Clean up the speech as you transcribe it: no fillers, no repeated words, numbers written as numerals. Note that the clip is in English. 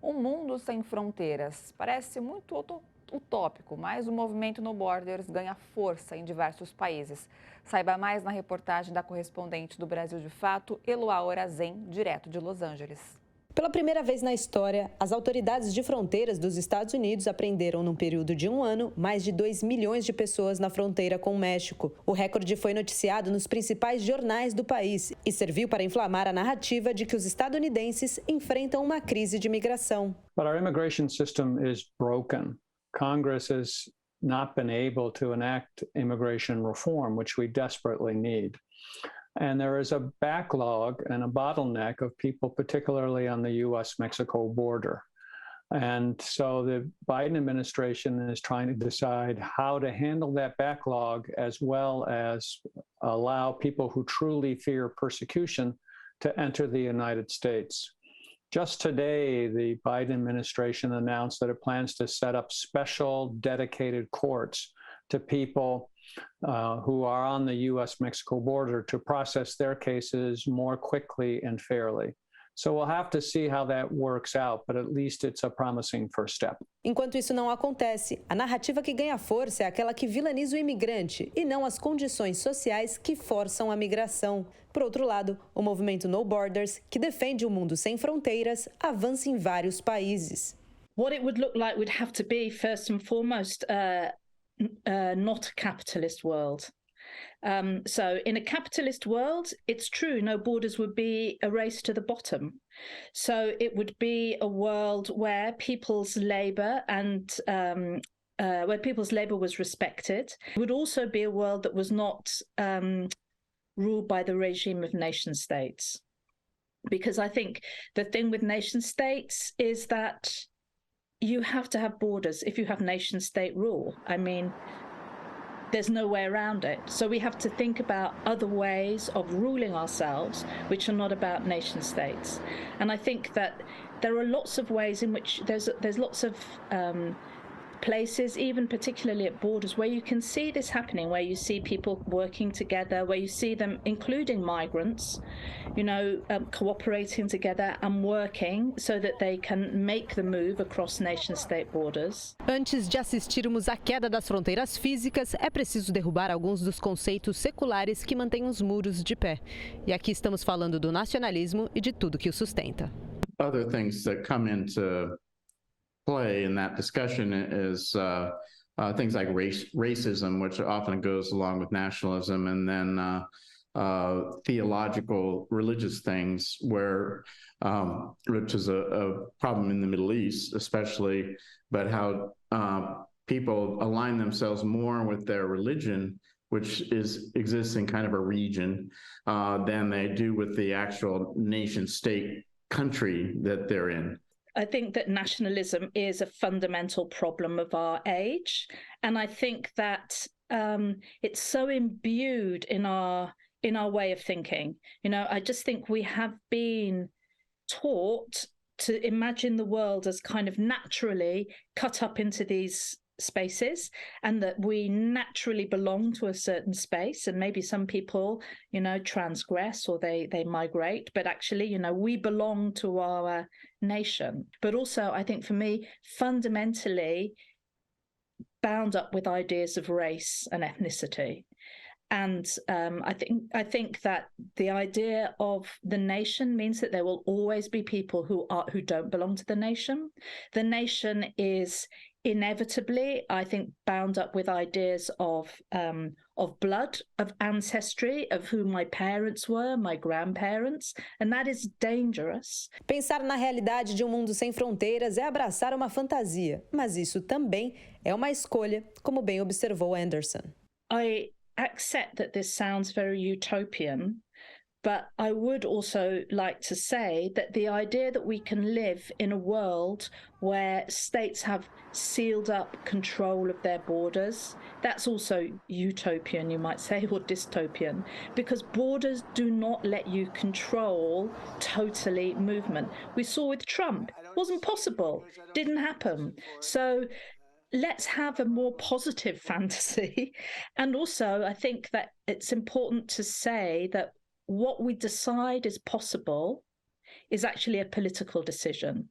Um mundo sem fronteiras. Parece muito utópico, mas o movimento No Borders ganha força em diversos países. Saiba mais na reportagem da correspondente do Brasil de Fato, Eloá Orazen, direto de Los Angeles. Pela primeira vez na história, as autoridades de fronteiras dos Estados Unidos apreenderam, num período de 1 ano, mais de 2 milhões de pessoas na fronteira com o México. O recorde foi noticiado nos principais jornais do país e serviu para inflamar a narrativa de que os estadunidenses enfrentam uma crise de imigração. But our immigration system is broken. Congress has not been able to enact immigration reform, which we desperately need. And there is a backlog and a bottleneck of people, particularly on the U.S.-Mexico border. And so the Biden administration is trying to decide how to handle that backlog as well as allow people who truly fear persecution to enter the United States. Just today, the Biden administration announced that it plans to set up special dedicated courts to people who are on the U.S.-Mexico border to process their cases more quickly and fairly. So we'll have to see how that works out, but at least it's a promising first step. Enquanto isso não acontece, a narrativa que ganha força é aquela que vilaniza o imigrante e não as condições sociais que forçam a migração. Por outro lado, o movimento No Borders, que defende um mundo sem fronteiras, avança em vários países. What it would look like would have to be, first and foremost, not a capitalist world. So in a capitalist world, it's true, no borders would be a race to the bottom. So it would be a world where people's labor and where people's labor was respected. It would also be a world that was not ruled by the regime of nation states. Because I think the thing with nation states is that you have to have borders if you have nation state rule. I mean, there's no way around it. So we have to think about other ways of ruling ourselves, which are not about nation states. And I think that there are lots of ways in which there's lots of places, even particularly at borders, where you can see this happening, where you see people working together, where you see them, including migrants, cooperating together and working so that they can make the move across nation-state borders. Antes de assistirmos à queda das fronteiras físicas, é preciso derrubar alguns dos conceitos seculares que mantêm os muros de pé. E aqui estamos falando do nacionalismo e de tudo que o sustenta. Other things that come into play in that discussion is things like racism, which often goes along with nationalism, and then theological, religious things, which is a problem in the Middle East, especially, but how people align themselves more with their religion, which exists in kind of a region, than they do with the actual nation-state country that they're in. I think that nationalism is a fundamental problem of our age. And I think that it's so imbued in our way of thinking. I just think we have been taught to imagine the world as kind of naturally cut up into these spaces, and that we naturally belong to a certain space, and maybe some people transgress or they migrate, but actually we belong to our nation. But also I think for me, fundamentally bound up with ideas of race and ethnicity. And I think that the idea of the nation means that there will always be people who don't belong to the nation. The nation is inevitably, I think, bound up with ideas of blood, of ancestry, of who my parents were, my grandparents, and that is dangerous. Pensar na realidade de um mundo sem fronteiras é abraçar uma fantasia, mas isso também é uma escolha, como bem observou Anderson. I accept that this sounds very utopian, but I would also like to say that the idea that we can live in a world where states have sealed up control of their borders, that's also utopian, you might say, or dystopian, because borders do not let you control totally movement. We saw with Trump, wasn't possible, didn't happen. So let's have a more positive fantasy. And also, I think that it's important to say that what we decide is possible is actually a political decision.